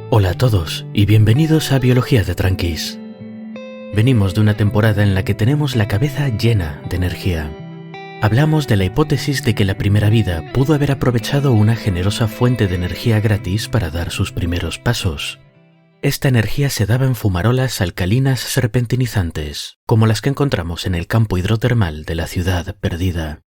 Hola a todos y bienvenidos a Biología de Tranquis. Venimos de una temporada en la que tenemos la cabeza llena de energía. Hablamos de la hipótesis de que la primera vida pudo haber aprovechado una generosa fuente de energía gratis para dar sus primeros pasos. Esta energía se daba en fumarolas alcalinas serpentinizantes, como las que encontramos en el campo hidrotermal de la ciudad perdida.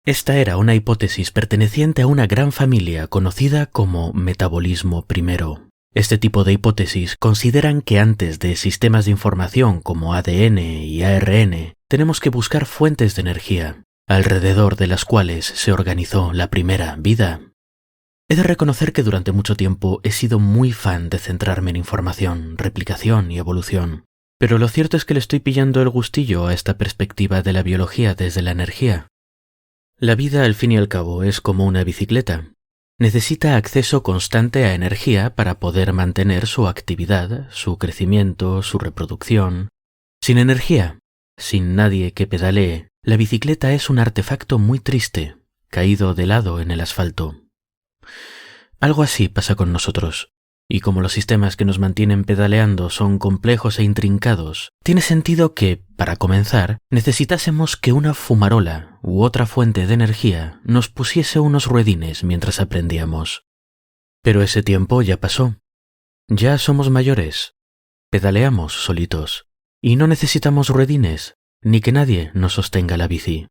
Esta era una hipótesis perteneciente a una gran familia conocida como metabolismo primero. Este tipo de hipótesis consideran que antes de sistemas de información como ADN y ARN, tenemos que buscar fuentes de energía, alrededor de las cuales se organizó la primera vida. He de reconocer que durante mucho tiempo he sido muy fan de centrarme en información, replicación y evolución, pero lo cierto es que le estoy pillando el gustillo a esta perspectiva de la biología desde la energía. La vida, al fin y al cabo, es como una bicicleta. Necesita acceso constante a energía para poder mantener su actividad, su crecimiento, su reproducción. Sin energía, sin nadie que pedalee, la bicicleta es un artefacto muy triste, caído de lado en el asfalto. Algo así pasa con nosotros, y como los sistemas que nos mantienen pedaleando son complejos e intrincados, tiene sentido que, para comenzar, necesitásemos que una fumarola u otra fuente de energía nos pusiese unos ruedines mientras aprendíamos. Pero ese tiempo ya pasó. Ya somos mayores. Pedaleamos solitos, y no necesitamos ruedines, ni que nadie nos sostenga la bici.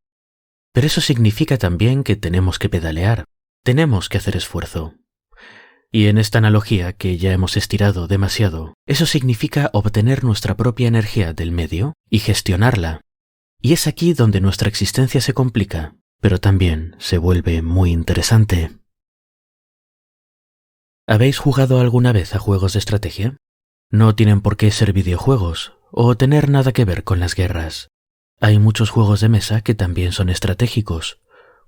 Pero eso significa también que tenemos que pedalear, tenemos que hacer esfuerzo. Y en esta analogía que ya hemos estirado demasiado, eso significa obtener nuestra propia energía del medio y gestionarla. Y es aquí donde nuestra existencia se complica, pero también se vuelve muy interesante. ¿Habéis jugado alguna vez a juegos de estrategia? No tienen por qué ser videojuegos o tener nada que ver con las guerras. Hay muchos juegos de mesa que también son estratégicos,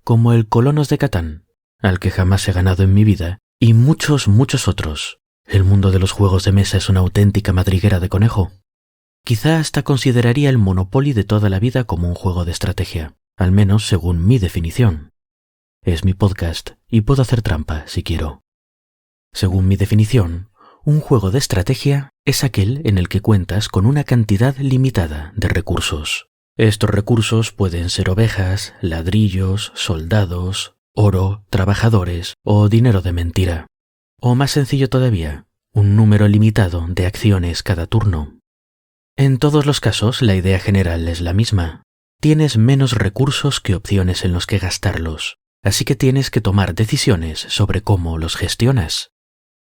como el Colonos de Catán, al que jamás he ganado en mi vida, y muchos otros. El mundo de los juegos de mesa es una auténtica madriguera de conejo. Quizá hasta consideraría el Monopoly de toda la vida como un juego de estrategia, al menos según mi definición. Es mi podcast y puedo hacer trampa si quiero. Según mi definición, un juego de estrategia es aquel en el que cuentas con una cantidad limitada de recursos. Estos recursos pueden ser ovejas, ladrillos, soldados, oro, trabajadores o dinero de mentira. O más sencillo todavía, un número limitado de acciones cada turno. En todos los casos, la idea general es la misma. Tienes menos recursos que opciones en los que gastarlos, así que tienes que tomar decisiones sobre cómo los gestionas.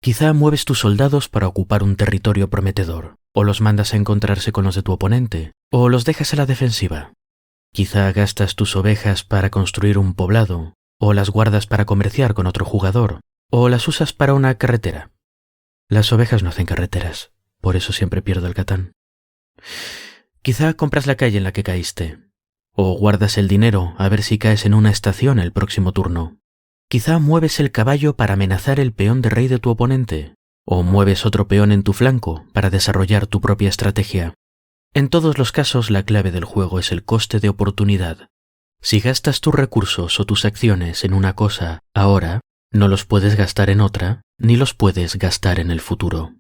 Quizá mueves tus soldados para ocupar un territorio prometedor, o los mandas a encontrarse con los de tu oponente, o los dejas a la defensiva. Quizá gastas tus ovejas para construir un poblado, o las guardas para comerciar con otro jugador, o las usas para una carretera. Las ovejas no hacen carreteras, por eso siempre pierdo el Catán. Quizá compras la calle en la que caíste, o guardas el dinero a ver si caes en una estación el próximo turno. Quizá mueves el caballo para amenazar el peón de rey de tu oponente, o mueves otro peón en tu flanco para desarrollar tu propia estrategia. En todos los casos, la clave del juego es el coste de oportunidad. Si gastas tus recursos o tus acciones en una cosa ahora, no los puedes gastar en otra, ni los puedes gastar en el futuro.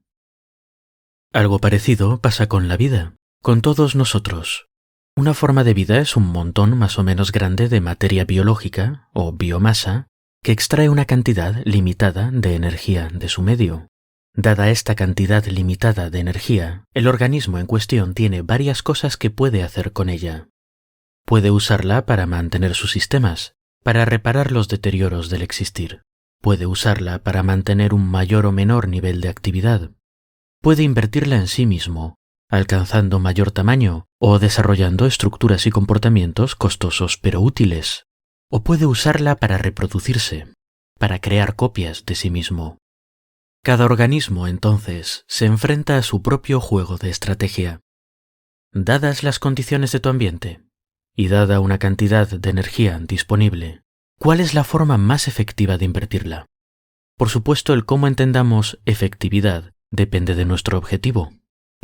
Algo parecido pasa con la vida, con todos nosotros. Una forma de vida es un montón más o menos grande de materia biológica, o biomasa, que extrae una cantidad limitada de energía de su medio. Dada esta cantidad limitada de energía, el organismo en cuestión tiene varias cosas que puede hacer con ella. Puede usarla para mantener sus sistemas, para reparar los deterioros del existir. Puede usarla para mantener un mayor o menor nivel de actividad. Puede invertirla en sí mismo, alcanzando mayor tamaño o desarrollando estructuras y comportamientos costosos pero útiles. O puede usarla para reproducirse, para crear copias de sí mismo. Cada organismo, entonces, se enfrenta a su propio juego de estrategia. Dadas las condiciones de tu ambiente, y dada una cantidad de energía disponible, ¿cuál es la forma más efectiva de invertirla? Por supuesto, el cómo entendamos efectividad depende de nuestro objetivo,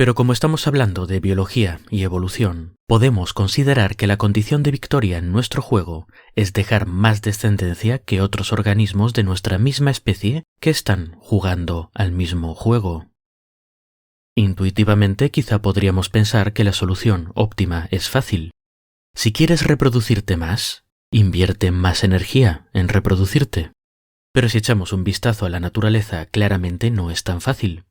Pero como estamos hablando de biología y evolución, podemos considerar que la condición de victoria en nuestro juego es dejar más descendencia que otros organismos de nuestra misma especie que están jugando al mismo juego. Intuitivamente quizá podríamos pensar que la solución óptima es fácil. Si quieres reproducirte más, invierte más energía en reproducirte. Pero si echamos un vistazo a la naturaleza, claramente no es tan fácil.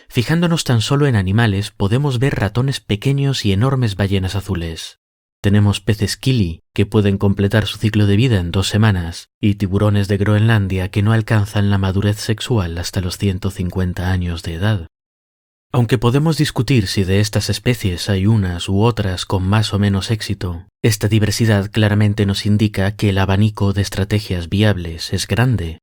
Fijándonos tan solo en animales, podemos ver ratones pequeños y enormes ballenas azules. Tenemos peces kili, que pueden completar su ciclo de vida en 2 semanas, y tiburones de Groenlandia que no alcanzan la madurez sexual hasta los 150 años de edad. Aunque podemos discutir si de estas especies hay unas u otras con más o menos éxito, esta diversidad claramente nos indica que el abanico de estrategias viables es grande.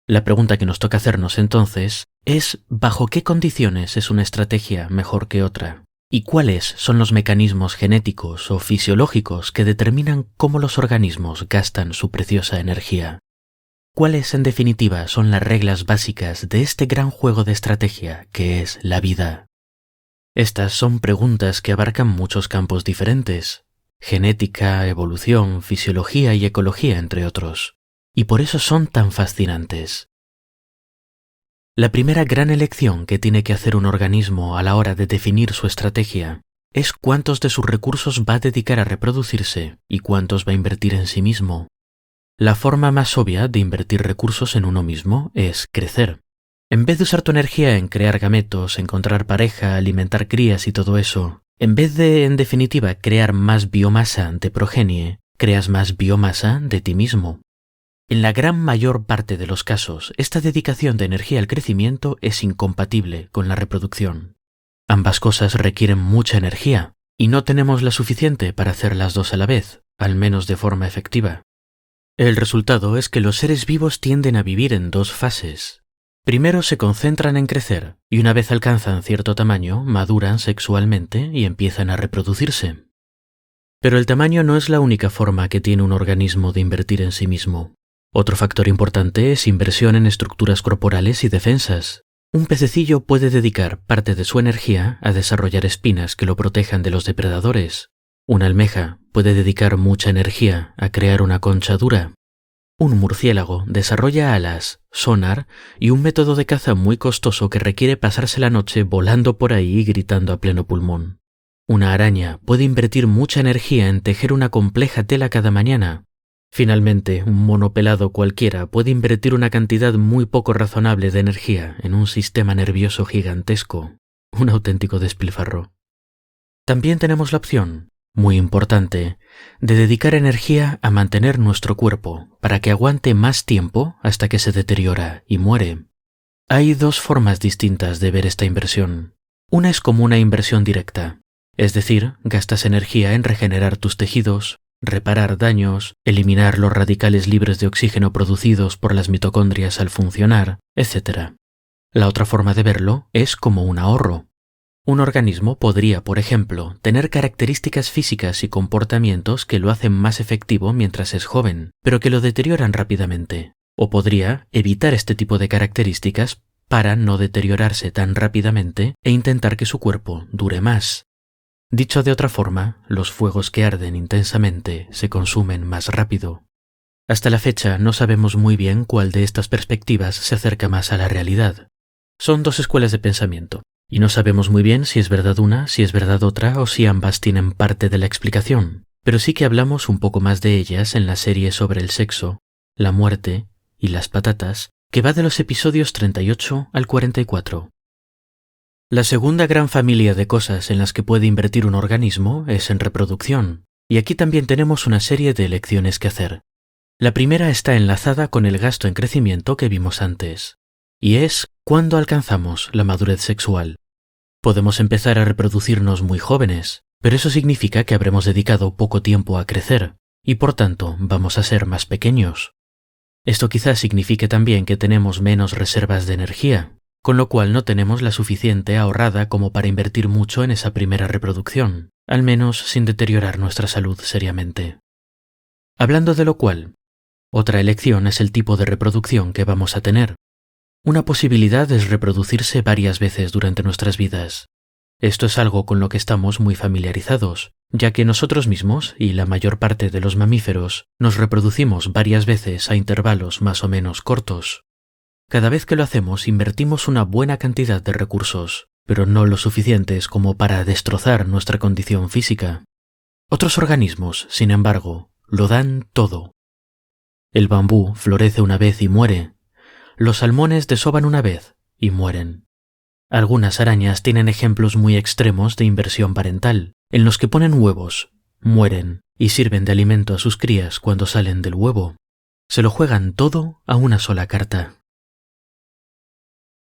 La pregunta que nos toca hacernos entonces es ¿bajo qué condiciones es una estrategia mejor que otra? ¿Y cuáles son los mecanismos genéticos o fisiológicos que determinan cómo los organismos gastan su preciosa energía? ¿Cuáles, en definitiva, son las reglas básicas de este gran juego de estrategia que es la vida? Estas son preguntas que abarcan muchos campos diferentes: genética, evolución, fisiología y ecología, entre otros. Y por eso son tan fascinantes. La primera gran elección que tiene que hacer un organismo a la hora de definir su estrategia es cuántos de sus recursos va a dedicar a reproducirse y cuántos va a invertir en sí mismo. La forma más obvia de invertir recursos en uno mismo es crecer. En vez de usar tu energía en crear gametos, encontrar pareja, alimentar crías y todo eso, en vez de, en definitiva, crear más biomasa de progenie, creas más biomasa de ti mismo. En la gran mayor parte de los casos, esta dedicación de energía al crecimiento es incompatible con la reproducción. Ambas cosas requieren mucha energía, y no tenemos la suficiente para hacer las dos a la vez, al menos de forma efectiva. El resultado es que los seres vivos tienden a vivir en 2 fases. Primero se concentran en crecer, y una vez alcanzan cierto tamaño, maduran sexualmente y empiezan a reproducirse. Pero el tamaño no es la única forma que tiene un organismo de invertir en sí mismo. Otro factor importante es inversión en estructuras corporales y defensas. Un pececillo puede dedicar parte de su energía a desarrollar espinas que lo protejan de los depredadores. Una almeja puede dedicar mucha energía a crear una concha dura. Un murciélago desarrolla alas, sonar y un método de caza muy costoso que requiere pasarse la noche volando por ahí y gritando a pleno pulmón. Una araña puede invertir mucha energía en tejer una compleja tela cada mañana. Finalmente, un mono pelado cualquiera puede invertir una cantidad muy poco razonable de energía en un sistema nervioso gigantesco, un auténtico despilfarro. También tenemos la opción, muy importante, de dedicar energía a mantener nuestro cuerpo para que aguante más tiempo hasta que se deteriora y muere. Hay 2 formas distintas de ver esta inversión. Una es como una inversión directa, es decir, gastas energía en regenerar tus tejidos, reparar daños, eliminar los radicales libres de oxígeno producidos por las mitocondrias al funcionar, etc. La otra forma de verlo es como un ahorro. Un organismo podría, por ejemplo, tener características físicas y comportamientos que lo hacen más efectivo mientras es joven, pero que lo deterioran rápidamente. O podría evitar este tipo de características para no deteriorarse tan rápidamente e intentar que su cuerpo dure más. Dicho de otra forma, los fuegos que arden intensamente se consumen más rápido. Hasta la fecha no sabemos muy bien cuál de estas perspectivas se acerca más a la realidad. Son 2 escuelas de pensamiento, y no sabemos muy bien si es verdad una, si es verdad otra o si ambas tienen parte de la explicación, pero sí que hablamos un poco más de ellas en la serie sobre el sexo, la muerte y las patatas, que va de los episodios 38 al 44. La segunda gran familia de cosas en las que puede invertir un organismo es en reproducción, y aquí también tenemos una serie de elecciones que hacer. La primera está enlazada con el gasto en crecimiento que vimos antes, y es cuándo alcanzamos la madurez sexual. Podemos empezar a reproducirnos muy jóvenes, pero eso significa que habremos dedicado poco tiempo a crecer, y por tanto vamos a ser más pequeños. Esto quizás signifique también que tenemos menos reservas de energía, con lo cual no tenemos la suficiente ahorrada como para invertir mucho en esa primera reproducción, al menos sin deteriorar nuestra salud seriamente. Hablando de lo cual, otra elección es el tipo de reproducción que vamos a tener. Una posibilidad es reproducirse varias veces durante nuestras vidas. Esto es algo con lo que estamos muy familiarizados, ya que nosotros mismos y la mayor parte de los mamíferos nos reproducimos varias veces a intervalos más o menos cortos. Cada vez que lo hacemos invertimos una buena cantidad de recursos, pero no lo suficientes como para destrozar nuestra condición física. Otros organismos, sin embargo, lo dan todo. El bambú florece una vez y muere. Los salmones desovan una vez y mueren. Algunas arañas tienen ejemplos muy extremos de inversión parental, en los que ponen huevos, mueren y sirven de alimento a sus crías cuando salen del huevo. Se lo juegan todo a una sola carta.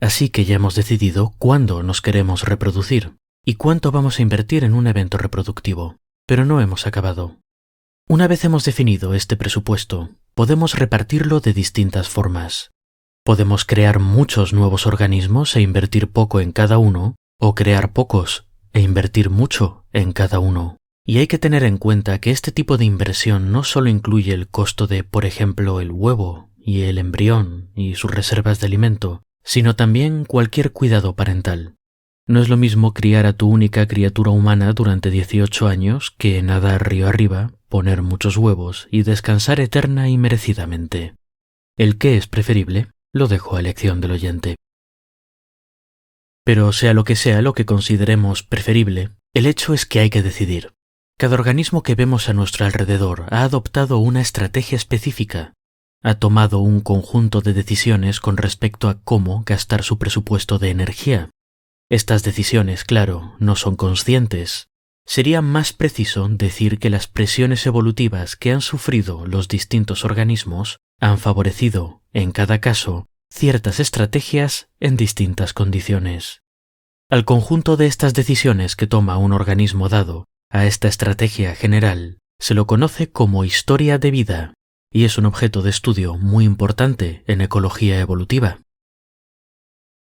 Así que ya hemos decidido cuándo nos queremos reproducir y cuánto vamos a invertir en un evento reproductivo, pero no hemos acabado. Una vez hemos definido este presupuesto, podemos repartirlo de distintas formas. Podemos crear muchos nuevos organismos e invertir poco en cada uno, o crear pocos e invertir mucho en cada uno. Y hay que tener en cuenta que este tipo de inversión no solo incluye el costo de, por ejemplo, el huevo y el embrión y sus reservas de alimento, sino también cualquier cuidado parental. No es lo mismo criar a tu única criatura humana durante 18 años que nadar río arriba, poner muchos huevos y descansar eterna y merecidamente. El qué es preferible lo dejo a elección del oyente. Pero sea lo que consideremos preferible, el hecho es que hay que decidir. Cada organismo que vemos a nuestro alrededor ha adoptado una estrategia específica, ha tomado un conjunto de decisiones con respecto a cómo gastar su presupuesto de energía. Estas decisiones, claro, no son conscientes. Sería más preciso decir que las presiones evolutivas que han sufrido los distintos organismos han favorecido, en cada caso, ciertas estrategias en distintas condiciones. Al conjunto de estas decisiones que toma un organismo dado, a esta estrategia general, se lo conoce como historia de vida, y es un objeto de estudio muy importante en ecología evolutiva.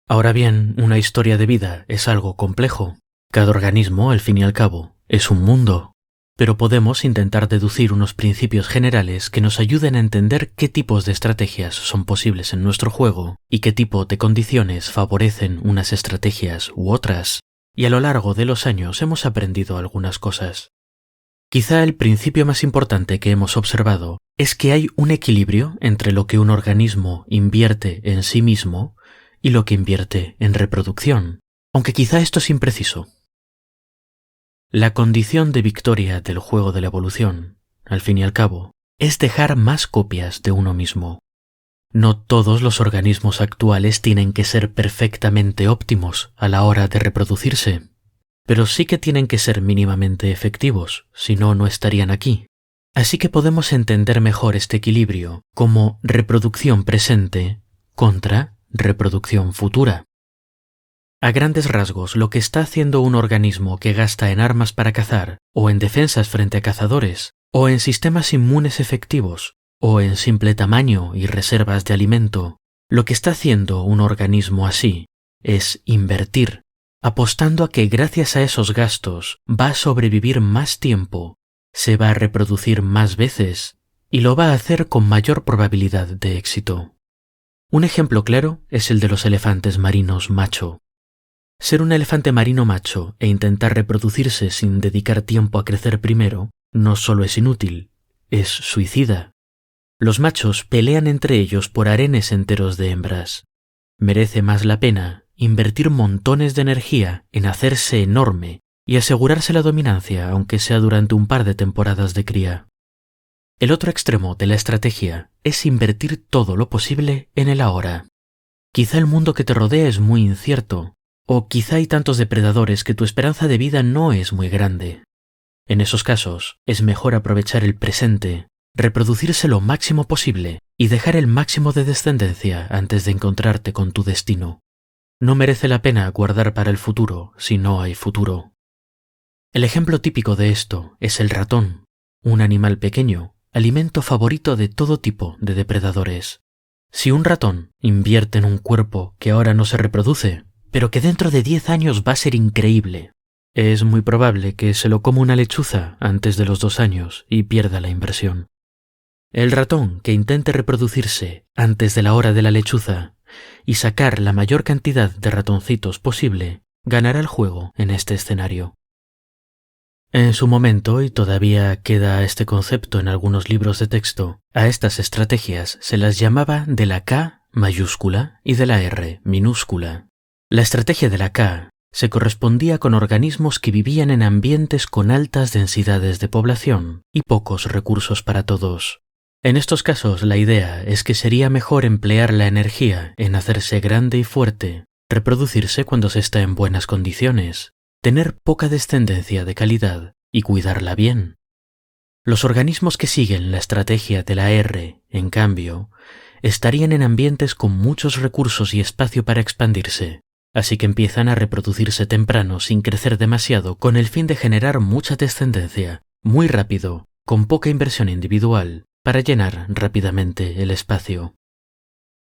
Ahora bien, una historia de vida es algo complejo. Cada organismo, al fin y al cabo, es un mundo. Pero podemos intentar deducir unos principios generales que nos ayuden a entender qué tipos de estrategias son posibles en nuestro juego y qué tipo de condiciones favorecen unas estrategias u otras, y a lo largo de los años hemos aprendido algunas cosas. Quizá el principio más importante que hemos observado es que hay un equilibrio entre lo que un organismo invierte en sí mismo y lo que invierte en reproducción, aunque quizá esto es impreciso. La condición de victoria del juego de la evolución, al fin y al cabo, es dejar más copias de uno mismo. No todos los organismos actuales tienen que ser perfectamente óptimos a la hora de reproducirse, pero sí que tienen que ser mínimamente efectivos, si no, no estarían aquí. Así que podemos entender mejor este equilibrio como reproducción presente contra reproducción futura. A grandes rasgos, lo que está haciendo un organismo que gasta en armas para cazar, o en defensas frente a cazadores, o en sistemas inmunes efectivos, o en simple tamaño y reservas de alimento, lo que está haciendo un organismo así es invertir, apostando a que gracias a esos gastos va a sobrevivir más tiempo, se va a reproducir más veces y lo va a hacer con mayor probabilidad de éxito. Un ejemplo claro es el de los elefantes marinos macho. Ser un elefante marino macho e intentar reproducirse sin dedicar tiempo a crecer primero no solo es inútil, es suicida. Los machos pelean entre ellos por harenes enteros de hembras. Merece más la pena invertir montones de energía en hacerse enorme y asegurarse la dominancia, aunque sea durante un par de temporadas de cría. El otro extremo de la estrategia es invertir todo lo posible en el ahora. Quizá el mundo que te rodea es muy incierto, o quizá hay tantos depredadores que tu esperanza de vida no es muy grande. En esos casos, es mejor aprovechar el presente, reproducirse lo máximo posible y dejar el máximo de descendencia antes de encontrarte con tu destino. No merece la pena guardar para el futuro si no hay futuro. El ejemplo típico de esto es el ratón, un animal pequeño, alimento favorito de todo tipo de depredadores. Si un ratón invierte en un cuerpo que ahora no se reproduce, pero que dentro de 10 años va a ser increíble, es muy probable que se lo coma una lechuza antes de los 2 años y pierda la inversión. El ratón que intente reproducirse antes de la hora de la lechuza y sacar la mayor cantidad de ratoncitos posible ganará el juego en este escenario. En su momento, y todavía queda este concepto en algunos libros de texto, a estas estrategias se las llamaba de la K mayúscula y de la R minúscula. La estrategia de la K se correspondía con organismos que vivían en ambientes con altas densidades de población y pocos recursos para todos. En estos casos, la idea es que sería mejor emplear la energía en hacerse grande y fuerte, reproducirse cuando se está en buenas condiciones, tener poca descendencia de calidad y cuidarla bien. Los organismos que siguen la estrategia de la R, en cambio, estarían en ambientes con muchos recursos y espacio para expandirse, así que empiezan a reproducirse temprano sin crecer demasiado con el fin de generar mucha descendencia, muy rápido, con poca inversión individual, para llenar rápidamente el espacio.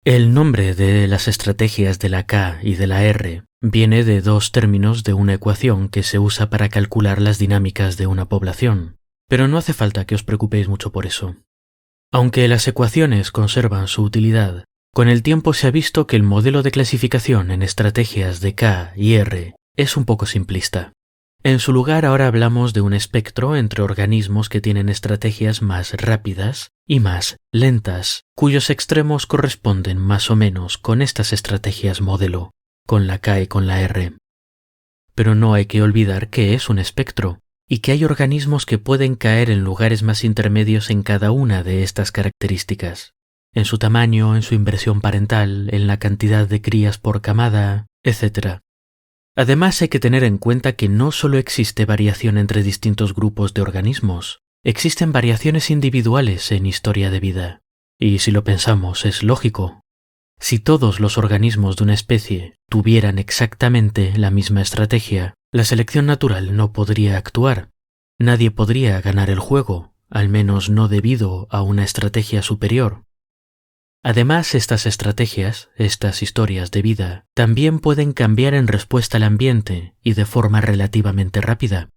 El nombre de las estrategias de la K y de la R viene de dos términos de una ecuación que se usa para calcular las dinámicas de una población, pero no hace falta que os preocupéis mucho por eso. Aunque las ecuaciones conservan su utilidad, con el tiempo se ha visto que el modelo de clasificación en estrategias de K y R es un poco simplista. En su lugar ahora hablamos de un espectro entre organismos que tienen estrategias más rápidas y más lentas, cuyos extremos corresponden más o menos con estas estrategias modelo, con la K y con la R. Pero no hay que olvidar que es un espectro y que hay organismos que pueden caer en lugares más intermedios en cada una de estas características, en su tamaño, en su inversión parental, en la cantidad de crías por camada, etc. Además hay que tener en cuenta que no solo existe variación entre distintos grupos de organismos, existen variaciones individuales en historia de vida. Y si lo pensamos, es lógico. Si todos los organismos de una especie tuvieran exactamente la misma estrategia, la selección natural no podría actuar. Nadie podría ganar el juego, al menos no debido a una estrategia superior. Además, estas estrategias, estas historias de vida, también pueden cambiar en respuesta al ambiente y de forma relativamente rápida.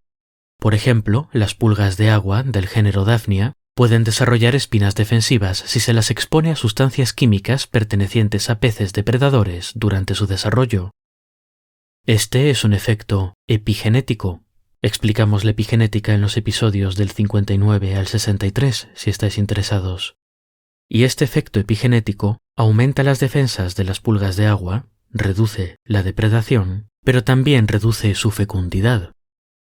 Por ejemplo, las pulgas de agua del género Daphnia pueden desarrollar espinas defensivas si se las expone a sustancias químicas pertenecientes a peces depredadores durante su desarrollo. Este es un efecto epigenético. Explicamos la epigenética en los episodios del 59 al 63, si estáis interesados. Y este efecto epigenético aumenta las defensas de las pulgas de agua, reduce la depredación, pero también reduce su fecundidad.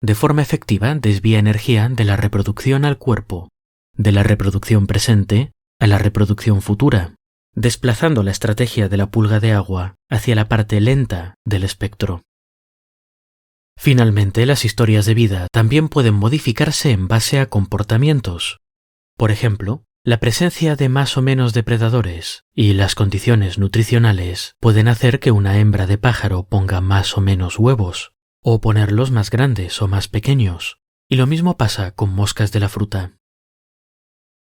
De forma efectiva desvía energía de la reproducción al cuerpo, de la reproducción presente a la reproducción futura, desplazando la estrategia de la pulga de agua hacia la parte lenta del espectro. Finalmente, las historias de vida también pueden modificarse en base a comportamientos. Por ejemplo, la presencia de más o menos depredadores y las condiciones nutricionales pueden hacer que una hembra de pájaro ponga más o menos huevos, o ponerlos más grandes o más pequeños, y lo mismo pasa con moscas de la fruta.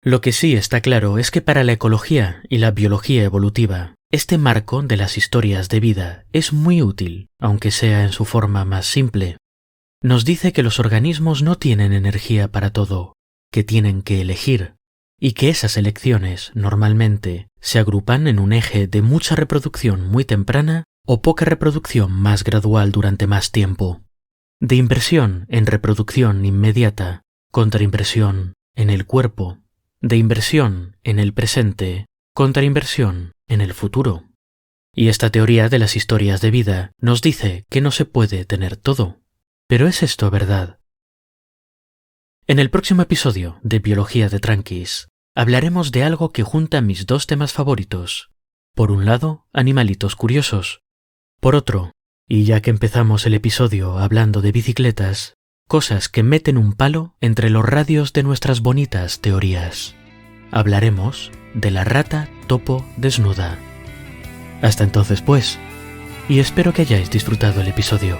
Lo que sí está claro es que para la ecología y la biología evolutiva, este marco de las historias de vida es muy útil, aunque sea en su forma más simple. Nos dice que los organismos no tienen energía para todo, que tienen que elegir, y que esas elecciones, normalmente, se agrupan en un eje de mucha reproducción muy temprana o poca reproducción más gradual durante más tiempo, de inversión en reproducción inmediata contra inversión en el cuerpo, de inversión en el presente contra inversión en el futuro. Y esta teoría de las historias de vida nos dice que no se puede tener todo. ¿Pero es esto verdad? En el próximo episodio de Biología de Tranquis, hablaremos de algo que junta mis dos temas favoritos. Por un lado, animalitos curiosos. Por otro, y ya que empezamos el episodio hablando de bicicletas, cosas que meten un palo entre los radios de nuestras bonitas teorías. Hablaremos de la rata topo desnuda. Hasta entonces pues, y espero que hayáis disfrutado el episodio.